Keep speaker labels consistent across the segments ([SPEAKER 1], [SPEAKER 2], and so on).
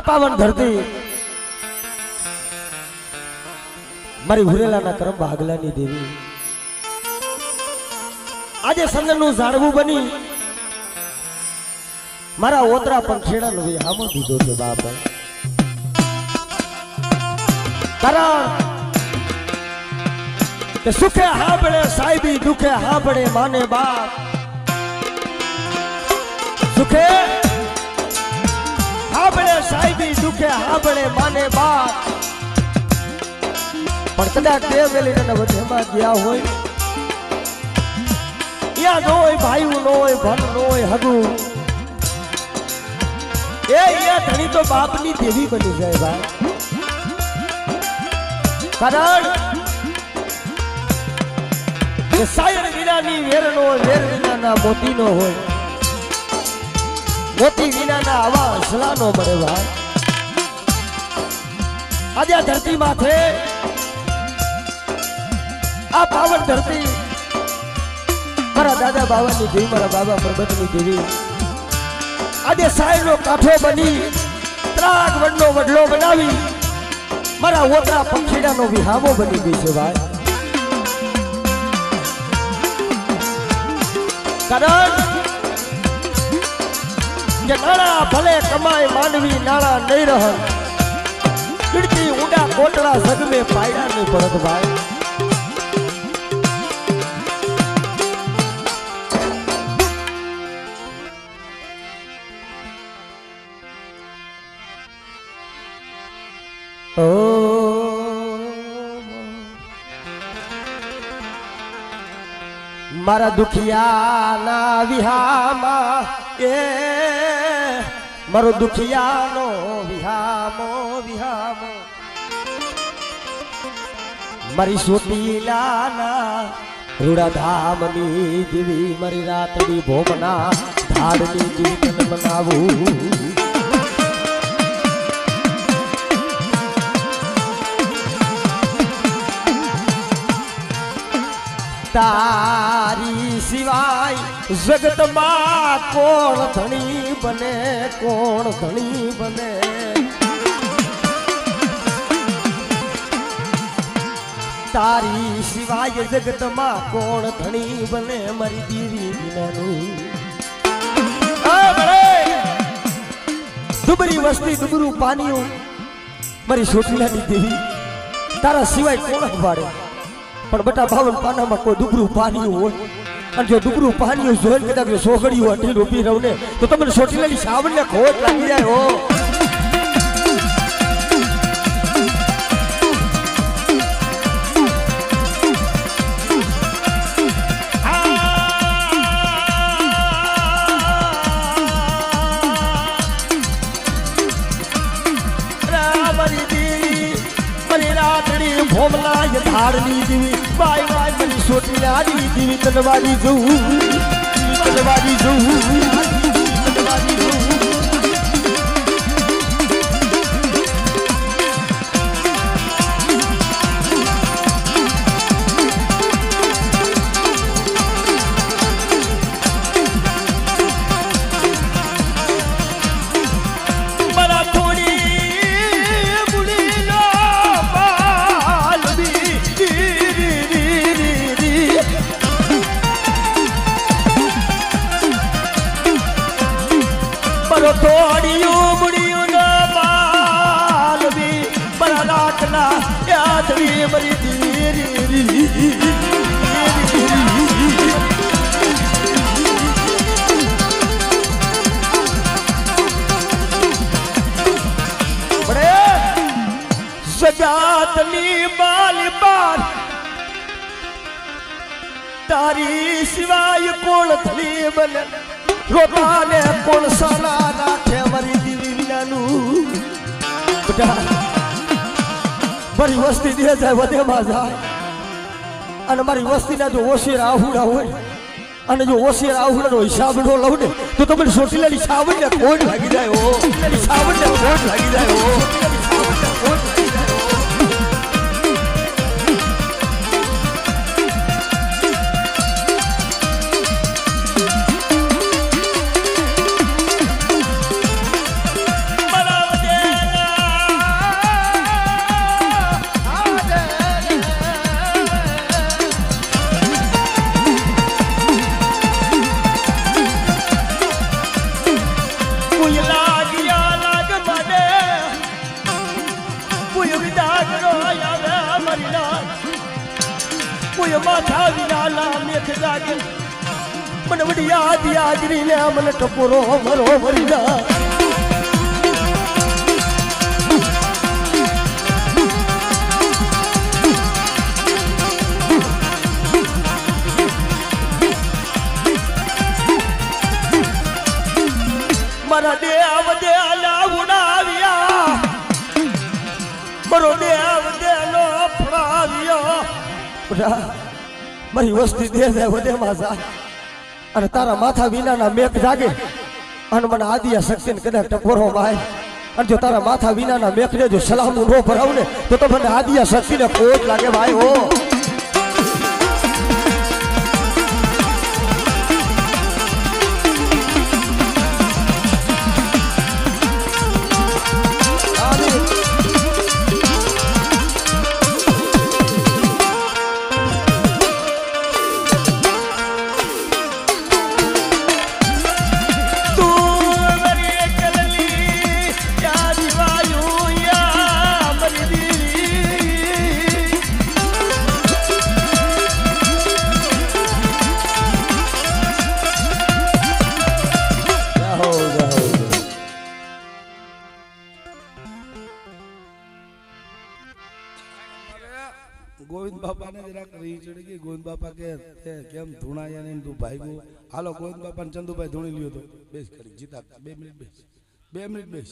[SPEAKER 1] પાવન ધરતી મારી હુરેલાના કરમ ભાગલાની દેવી આજે સંગનું ઝાડવું બની મારા ઓતરા પંખેડાનો વિહામો દીધો છે બાપ કારણ કે સુખે હાંભળે સાહેબી દુખે હાંભળે માને બાપ સુખે હાંભળે સાહેબી દુખે હાંભળે માને બાપ પણ કદાચ બે વેલીને વધેમાં ગયા હોય યા ન હોય ભાઈ ન હોય ભન ન હોય હગુ એ યા ધણી તો બાપની દેવી બની જાય ભાઈ કારણ કે સાયર વિનાની વેર નો વેર વિનાના મોતી નો હોય મોતી વિનાના આવા હસલા નો મળે ભાઈ આજે આ ધરતી માથે આ પાવન ધરતી મારા દાદા બાવાની દેવી મારા બાબા પરબતની દેવી આજે સાયનો કાંઠો બની ત્રાગ વડનો વડલો બનાવી મારા ઓતરા પંખીડાનો વિહામો બની ગઈ છે ભાઈ કારણ કે નાણા ભલે કમાય માનવી નાણા નહીં રહે કીર્તિ ઊંડા કોટડા જગ મેં પાયડા નહીં પડત ભાઈ મારા દુખિયાના વિહામા એ મારો દુખિયાનો વિહામો વિહામો મારી સોટીલાના રૂડાધામની દેવી મારી રાતડી ભોમના ધાડની જીવન મનાવું તારી સિવાય જગતમાં કોણ ધણી બને કોણ ધણી બને તારી સિવાય જગતમાં કોણ ધણી બને મારી દેવી વિનાનું દુબરી વસ્તી દુબરું પાણીયું મારી સોટીલાની દેવી તારા સિવાય કોણ અખવાડે પણ બટા બાવન પાનામાં કોઈ દુબરું પાણી હોય અને જો દુબરું પાણી જોઈને કદાચ સોગડીઓ અઢી ઉભી રહું ને તો તમને સોટીલાની સાવણને ખોટ લાગી જાય હો ભોમલા ધાડની દેવી બાય બાય મની સોટીલાની દેવી તનવારી જવું તનવારી જવું તનવારી જવું થોડિયું મુડિયું ન માલવી બરા રાખના યાદવી મરી દીરી બડે સજાતની બાલી બાર તારી સિવાય કોણ ધણી બને રોતાને કોણ સાલા રાખે મારી દીવી વિનાનું બેટા મારી વસ્તી દે જાય વધેમાં જાય અને મારી વસ્તીના જો ઓશેર આહુડા હોય અને જો ઓશેર આહુડાનો હિસાબ ન લઉં ને તો તમને સોટીલાની સાવણને ખોટ લાગી જાય હો સાવણને ખોટ લાગી જાય હો કોઈ માથા વિના મેઘ જાગે મને વડી યાદ યાદરી ને મને ટપોરો મરો મરી જા મારા દેવ દેલા ઉડાવ્યા મારો દેવ દેલો ફળાવ્યો મારી વસ્તી દે દે વધે માસા અને તારા માથા વિનાના મેઘ જાગે અને મને આદિયા શક્તિને કદાચ ટપોરો ભાઈ અને જો તારા માથા વિનાના મેઘને જો સલામું ન ભરાવ ને તો મને આદિયા શક્તિને ખોટ લાગે ભાઈ હો
[SPEAKER 2] ગોવિંદ બાપા ને જરાક રહી ચડી ગઈ ગોવિંદ બાપા કે કેમ ધૂણાયા ને તું ભાઈ હાલો ગોવિંદ બાપા ને ચંદુભાઈ ધૂણી લ્યો તો બેસ કરી જીતા 2 મિનિટ બેસ 2 મિનિટ બેસ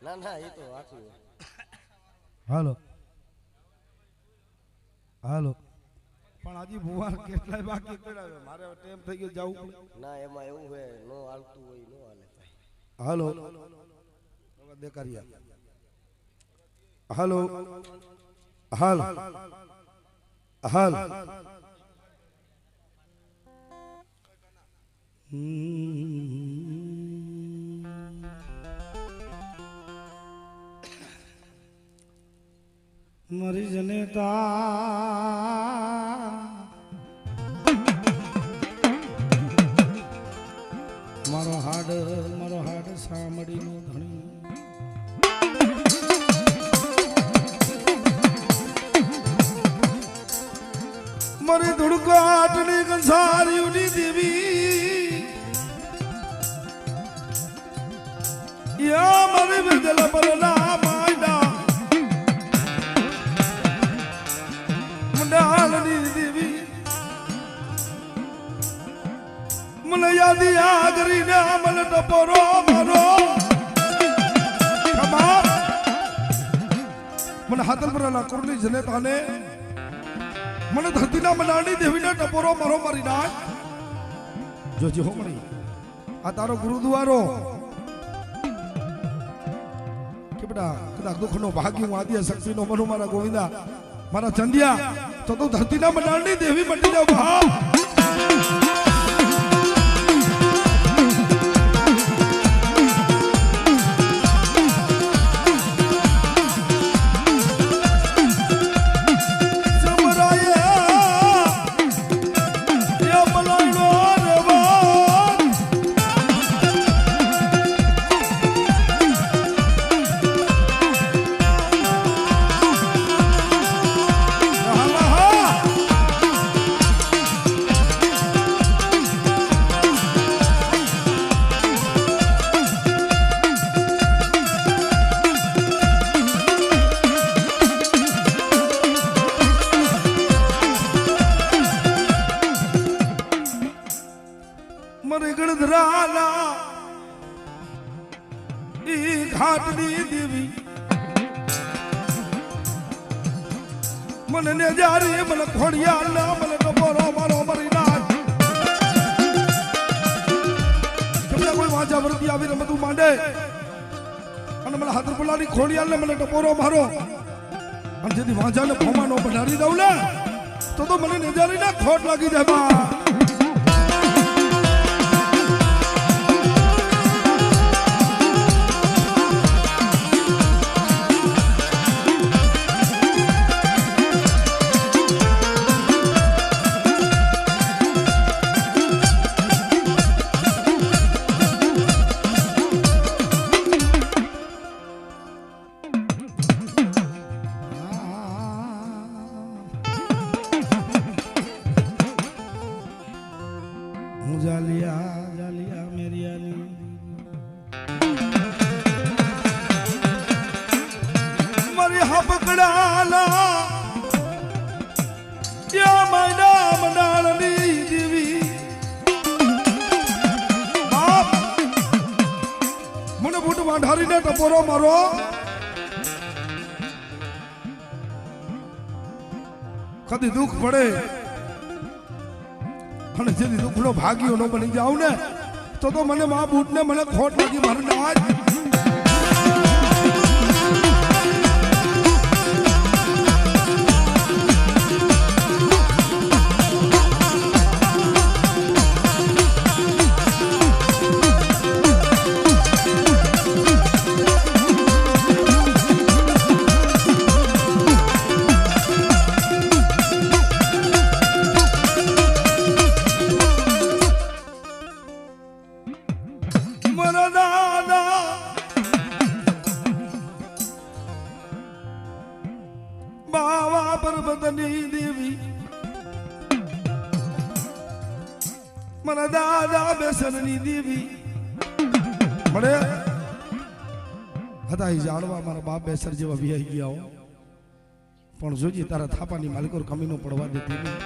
[SPEAKER 1] ના ના એ તો વાંચું
[SPEAKER 2] હાલો હાલો પણ હજી ભુવાન કેટલાય બાકી પડ્યા મારે ટાઈમ થઈ ગયો જાવું પડે
[SPEAKER 1] ના એમાં એવું હોય નો હાલતું હોય નો હાલે
[SPEAKER 2] હાલો દેખારિયા હાલો હાલ હાલ મરી જનેતા મારો હાડ સાંભળીનો ધણી મારી ધુડકાટની કંસારીઓની દેવી યા મારી વિદલ બલના માયડા મંડાલની દેવી મને યાદી આ કરીને મને ટપોરો મારો ખમા મને હાથલ પરના કુરલી જનેતાને મને ધરતીના મનાની દેવીને ટપોરો મારો મારી નાખ જોજી હો મણી આ તારો ગુરુદ્વારો કે બેટા કદાચ દુઃખનો ભાગ્ય હું આદિ શક્તિનો મનો મારા ગોવિંદા મારા ચંદિયા તો તું ધરતીના મનાની દેવી મટી જાવ ભાવ દેવી મને ને જારી મને ખોડિયા મને ટપોરો મારો મરી નાખ તમને કોઈ વાંચા વરતી આવી રમતું માંડે અને મને હાથર પુલાની ખોડિયા મને ટપોરો મારો અને જેથી વાંચાને ફોમાનો બનાવી દઉં ને તો મને નેજારીને ખોટ લાગી જાય બા કકડાલા યા મૈના મંડાળની દેવી બાપ મને બુટ વાંઢારીને ટપોરો મારો કદી દુઃખ પડે અને જેથી દુઃખનો ભાગ્યો ન બની જાવ ને તો મને મા બુટ ને મને ખોટ લાગી મારું નાજ બાવા પર્વતની દેવી મારા દાદા બેસરની દેવી મળે હતા એ જાણવા મારા બાપ બેસર જેવા વિહાઈ ગયા હો પણ જોજે તારા થાપાની માલિકો કમીનો પડવા દેતી નહીં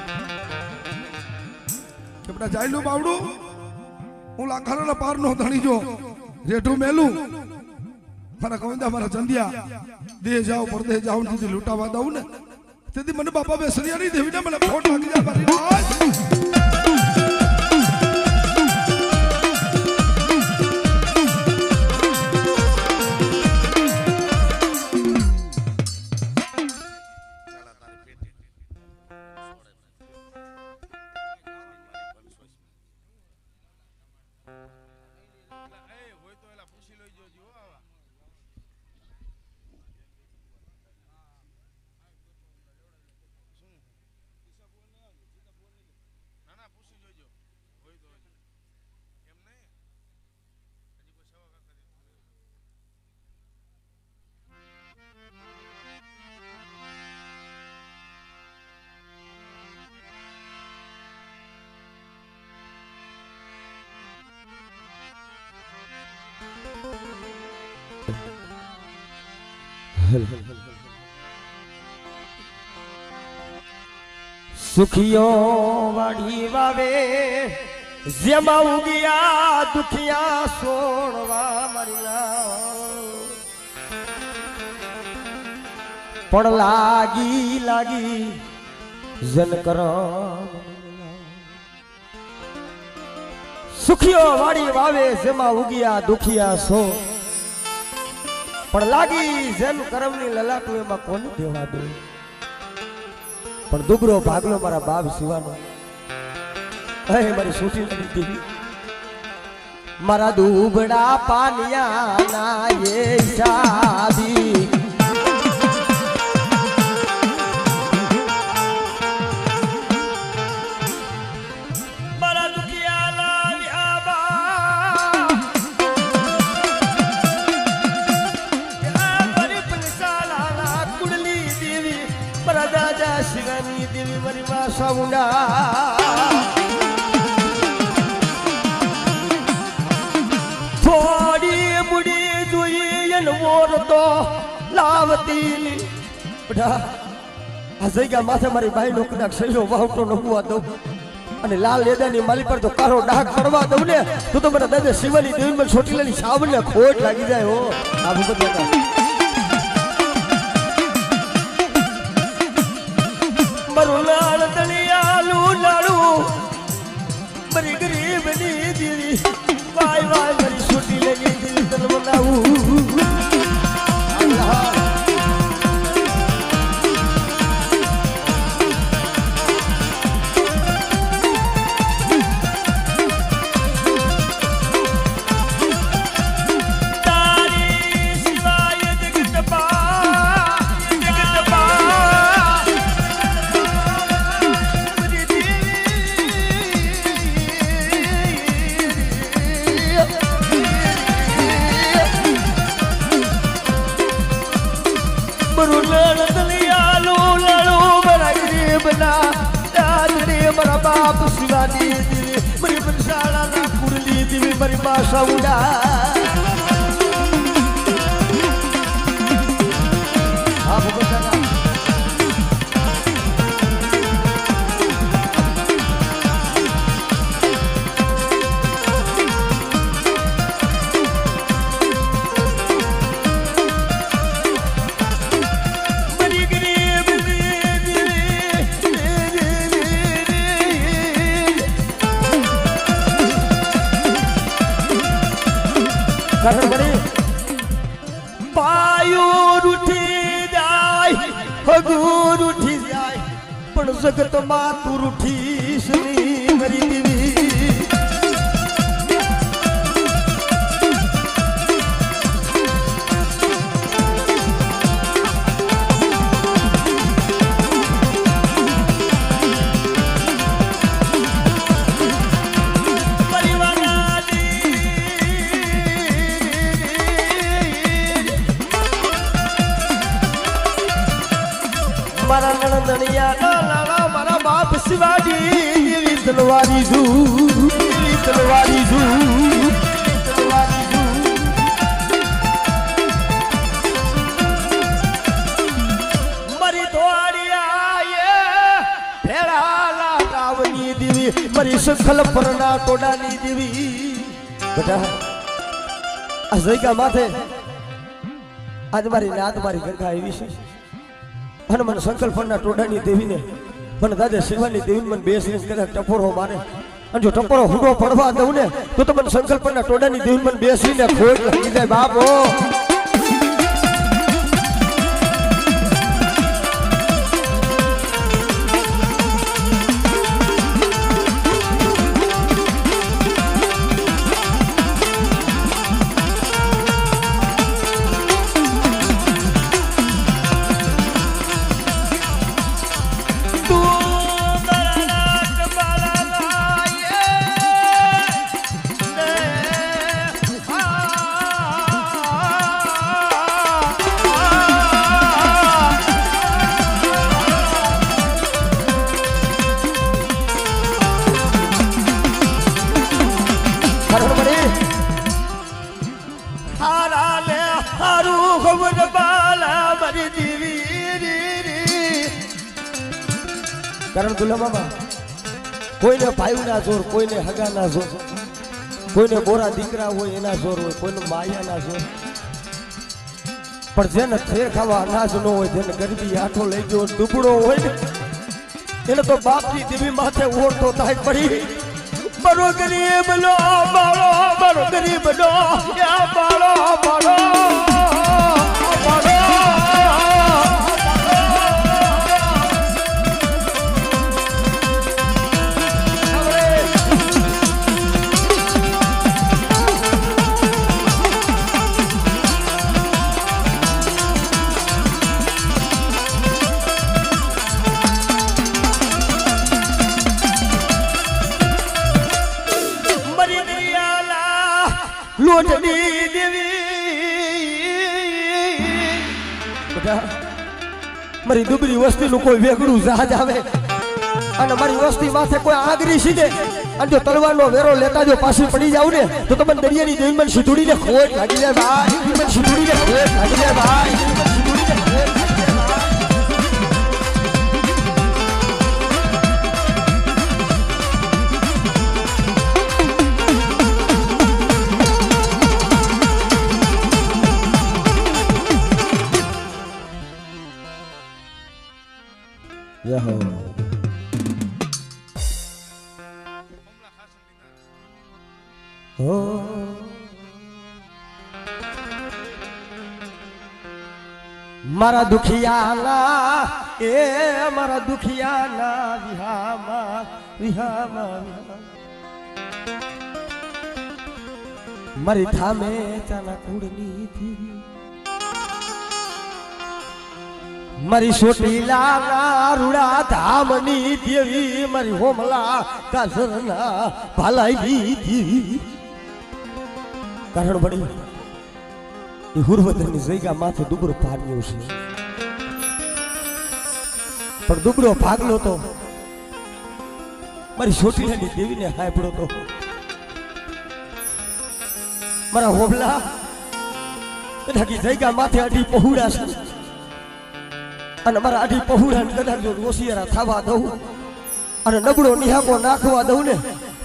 [SPEAKER 2] કે બેટા જાયલું બાવડું હું લાખાના પાર નો ધણી જો રેઠું મેલું મારા ગોવિંદા મારા ચંદિયા દેહ જાઓ પરદેહ જાઓ સુધી લૂંટાવા દઉં ને તેથી મને બાપા બેસરિયાની દેવીને મને ફોટ લાગી જાય મારી
[SPEAKER 1] સુખિયો વાડી વાવે જેમાં ઉગિયા દુખિયા સોણવા મારી પણ લાગી જન કરમ સુખિયો વાડી વાવે જેમાં ઉગિયા દુખિયા સો પણ લાગી જન કરમની લલાટું એમાં કોણ દેવા દે પણ દુગરો ભાગલો મારા બાપ શિવાનો હે મારી સૂટી દીધી મારા દુબડા પાનિયા ના એ શાદી મારા દુખિયા લાવ્યા બા મારી પનસાલા કુડલી દેવી મારા દાદા શિવાની દેવી મારી માં સાઉંડા થોડી મુડી જોઈએ નવોર તો લાવતી બડા આ જગ્યા માથે મારી બાઈ નો કદાચ શૈલો વાવટો નમવા દઉં અને લાલ લેદાની માલી પર તો કારો ડાઘ પડવા દઉં ને તો મારા દાદા શિવાની દેવી માં છોટી લેલી સાવને ખોટ લાગી જાય હો આ ભૂપત મારું લાલ દળિયાલુ લાડુ મારી ગરીબની દેવી વાય વાય મારી છોટી લેલી દેવી તને બનાવું મારા બાપ શિવાની દેવી મારી પંચાળા ના કુડલી દેવી મારી માં સાઉંડા હા ભગવાન મળી પાયું રૂઠી જાય હગુર ઉઠી જાય પણ જગતમાં તું રૂઠીશ ની મરી દેવી મારા નણંદણિયા લાલા મારા બાપ શિવાજી એવી તલવારી છું એવી તલવારી છું તલવારી છું મારી ધોળિયા એ ભેળાલા રાવની દેવી મારી સખલ પરના ટોડાની દેવી બેટા આ જયકા માથે આજ મારી નાત મારી ગરગા એવી છે અને મને સંકલ્પના ટોડાની દેવીને મને દાદા શિવાની દેવીને મને બેસીને કદાચ ટપોરો મારે અને જો ટપોરો હુડો પડવા દઉં ને તો મને સંકલ્પના ટોડાની દેવીને મને બેસીને ખોટ લાગી જાય બાપો કારણ દુલ્લા મામા કોઈને ભાઈ ના જોર કોઈને હગા ના જોર કોઈને બોરા દીકરા હોય એના જોર હોય કોઈને માયા ના જોર પણ જેને થેર ખાવા અનાજ ન હોય જેને ગરીબી આઠો લઈ ગયો દુબળો હોય ને એને તો બાપની દેવી માથે ઓળતો થાય પડી મારો ગરીબ નો બાળો મારો ગરીબ નો બાળો બાળો લોટની દેવી મારી દુબળી વસ્તી નું કોઈ વેગળું જહાજ આવે અને મારી વસ્તી માથે કોઈ આગરી સીધે અને જો તલવારનો વેરો લેતા જો પાછી પડી જાવ ને તો તમને દરિયાની દેવી મને સીધુડીને ખોટ લાગી જાય ભાઈ મને સીધુડીને ખોટ લાગી જાય ભાઈ મારા દુખિયાના એ મારા દુખિયાના વિહામાં વિહામાં મારી થામે ચાના કુડની થી મારી સોટીલાના રૂડા ધામની દેવી મારી હોમલા કાસરના ભાલાઈ દેવી કારણ બડી એ હુરવદરની જગ્યા માથે દુબળો ભાગ્યો છે પણ દુબળો ભાગલો તો મારી સોટીલાની દેવીને હાયપડો તો મારા હોમલા કદાચ જગ્યા માથે અઢી પહોળા છે અને મારા અઢી પહોળાને કદાચ જો ઓસિયારા થવા દઉં અને નબળો નિહાકો નાખવા દઉં ને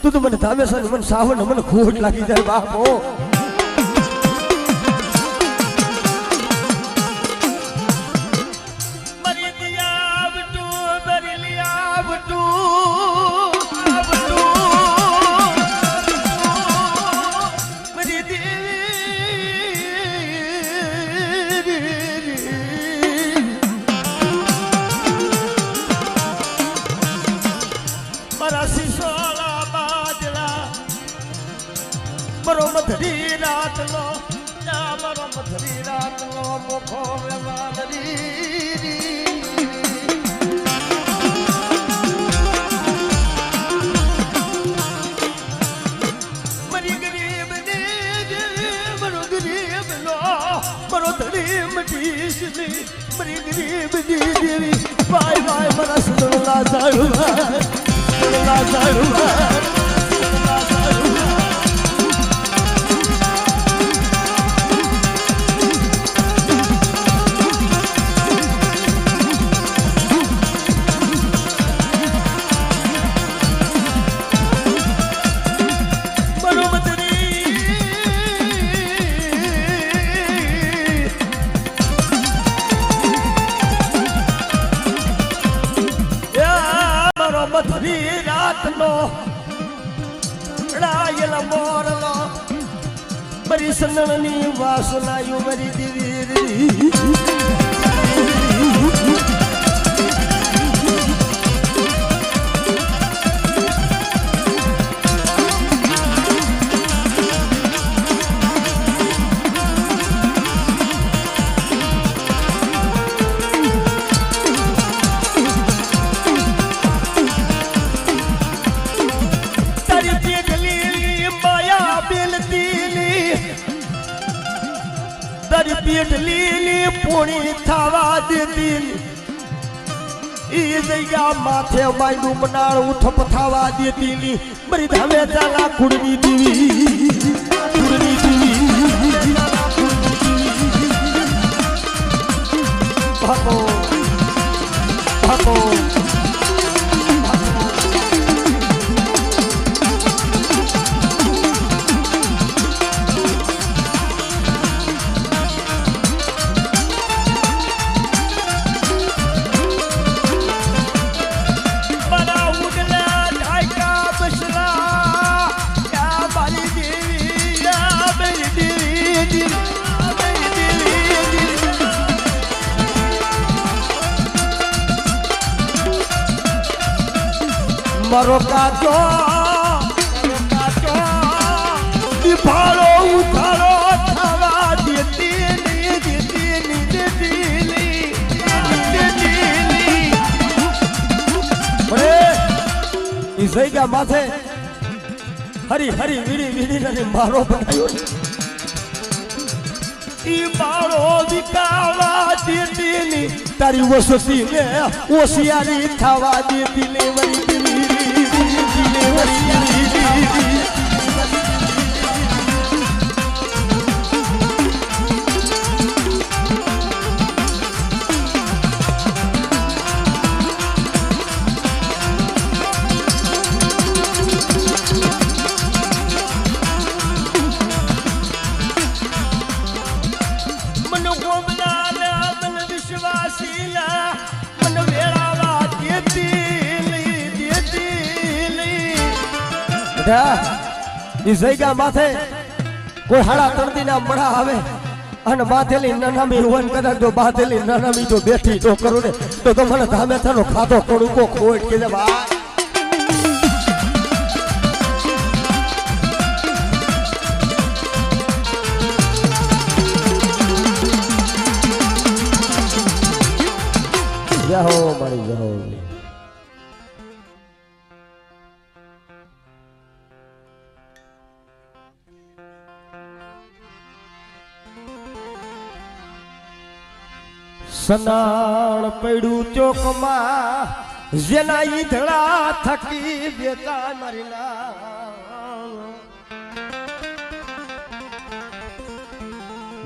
[SPEAKER 1] તું તો મને ધામેસા મને સાવન મને ખોટ લાગી જાય બાપો રાત નો મારો મધરી રાત નો મોખો વેવાદરી મારો ધણી મટીશ ની મારી ગરીબ દેવી ભાઈ ભાઈ મારા સુનલા ઝાડવા મધરી રાત નો રાયલ મોરલો બરી સંદણની વાસનાયું મરી દીવી પેટ લીલી પૂણી થવા દેતી ઈ જગ્યા માથે માયનું મનાળ ઉઠપ થવા દેતી બરી ધામે ચાલા કુડની દીવી ભાગો ભાગો મારો કાચો ભાડો ઉઠાડો થવા દેતી જગ્યા માથે હરી હરી વીડી વીડી મારો બનાવ્યો ઈ મારો વિકાવા દેતી તારી વસતી ને ઓશિયારી થવા દેતી ને જગ્યા માથે કોઈ હાડા તણતી ના મડા આવે અને બાથેલી નાનામી વન કદાચ જો બાથેલી નાનામી જો બેઠી તો કરું ને તો મને ધામે થાનો ખાધો કડુકો ખોટ કે ભાઈ જાહો મારી જાહો સનાણ પડ્યું ચોકમાં જેના ઈધડા થકી બેતા મરીના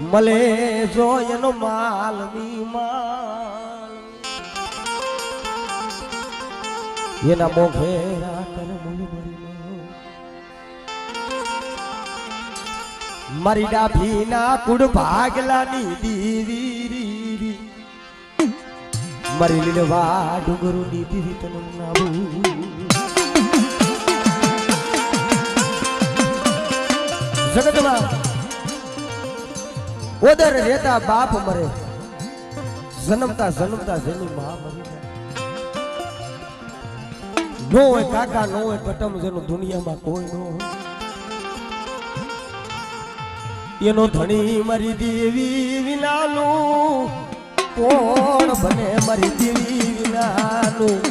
[SPEAKER 1] મલે જો એનો માલ માલ એના મોઘેરા કર મારી ડાભીના કુડ ભાગલાની દીવી મારી લીલવા ડુંગરોની દીવી તનું નાવું જગતમાં ઓદર રહેતા બાપ મરે જન્મતા જન્મતા જેની માં મરી નો હોય કાકા નો હોય કટમ જેનું દુનિયામાં કોઈ નો હોય એનો ધણી મારી દેવી વિનાનું કોણ બને મારી દેવી વિનાનું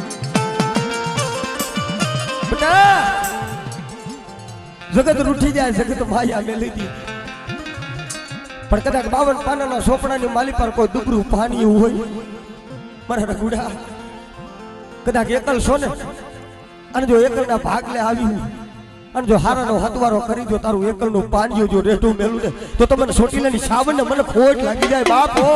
[SPEAKER 1] બેટા જગત રૂઠી જાય જગત માયા મેલી દી પણ કદાચ 52 પાનાના સોપડાની માલી પર કોઈ દુબરું પાણી હોય મારા રઘુડા કદાચ એકલ છો ને અને જો એકલના ભાગલે આવ્યું અને જો હારાનો હતવારો કરી જો તારું એકલનું પાણ્યું જો રેઢું મેલું ને તો તમને સોટીલાની સાવન ને મને ખોટ લાગી જાય બાપ હો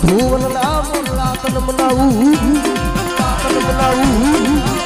[SPEAKER 1] ધૂવન નામ લાતન મનાવું લાતન મનાવું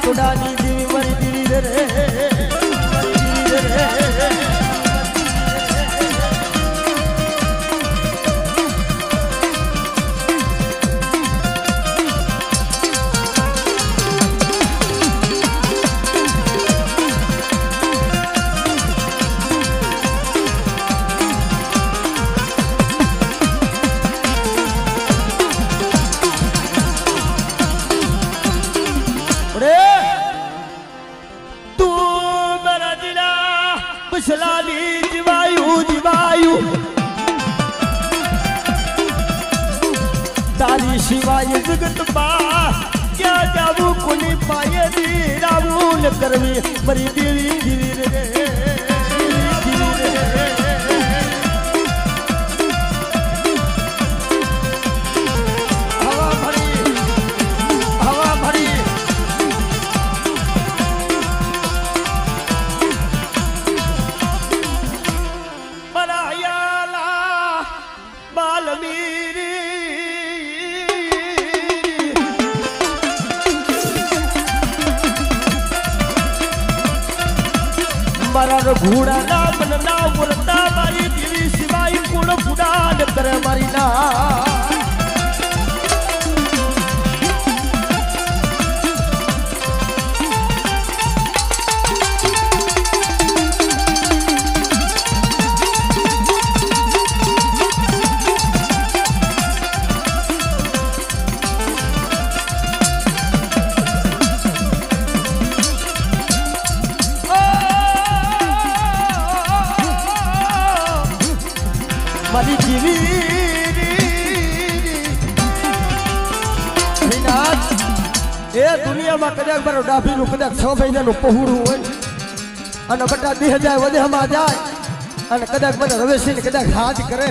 [SPEAKER 1] ટોડાની દેવી મારી દેવી રે સલાલી જીવાયું જીવાયું તારી સિવાય જગતમાં ક્યાં જાવું કોની પાયે રાવું ન કરવી મારી દેવી જીવી રે મારા ઘોડા ના મન ના વરતા મારી દેવી સિવાય કોણ પુડા કરે મારી ના મારી જીવી એ દુનિયામાં કદાચ મારો ડાભીનું કદાચ 6 મહિનાનું પહોળું હોય અને બધા 2000 વધેમાં જાય અને કદાચ મને રવેશીને કદાચ હાથ કરે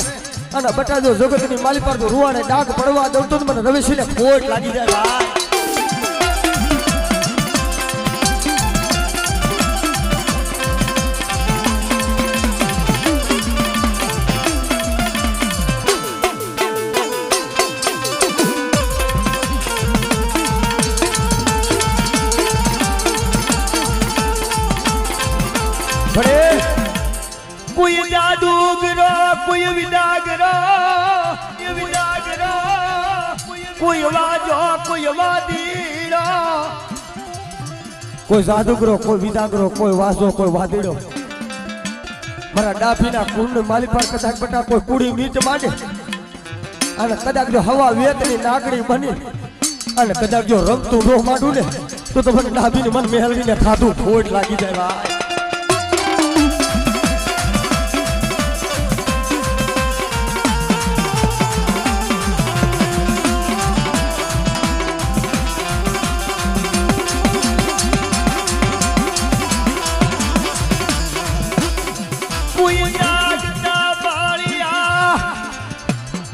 [SPEAKER 1] અને બટા જો જગતની માલી પર રૂવાને ડાઘ પડવા દઉં તો મને રવેશીને ખોટ લાગી જાય ભાઈ. કોઈ જાદુગરો કોઈ વિદાગરો કોઈ વાજો કોઈ વાદીડો કોઈ જાદુગરો કોઈ વિદાગરો કોઈ વાજો કોઈ વાદીડો મારા ડાભીના કુંડ માલી પર કદાચ બટા કોઈ કુડી નીચ માંડે અને કદાચ જો હવા વેતની નાગડી બની અને કદાચ જો રમતું નો માંડું ને તો મને ડાભીને મન મેળવીને ખાધું ખોટ લાગી જાય ભાઈ.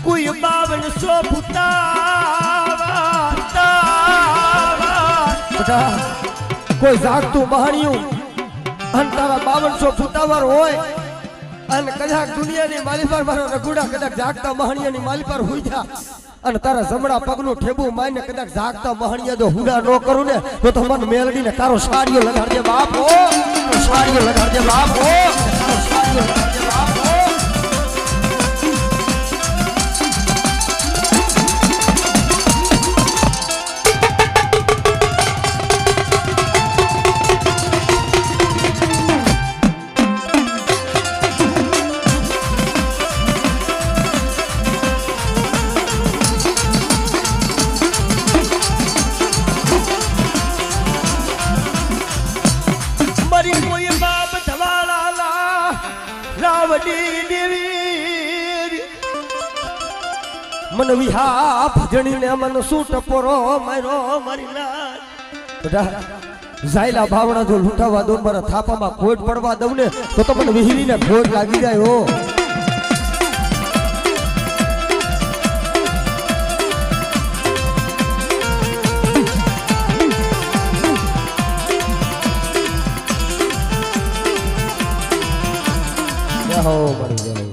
[SPEAKER 1] કોઈ 5200 ફૂટાવા કોઈ જાગતું મહાણિયું અને તારા 5200 ફૂટાવર હોય અને કદાચ દુનિયાની માલી પર મારો રઘુડા કદાચ જાગતા મહાણિયાની માલી પર હોઈ જા અને તારા જમણા પગનું ઠેબું મારીને કદાચ જાગતા મહાણિયા જો હુડા ન કરું ને તો મને મેલડીને તારો સાડીઓ લગાડજે બાપ હો, સાડીઓ લગાડજે બાપ હો, સાડીઓ લગાડજે બાપ હો. मन विहा भजनी ने मन सूट पोरो मारो मारी ना जायला भावना जो लूटावा दो मारा थापा में खोट पड़वा दઉં ने तो मन विहिरी ने खोट लागी जाय हो. हो मारी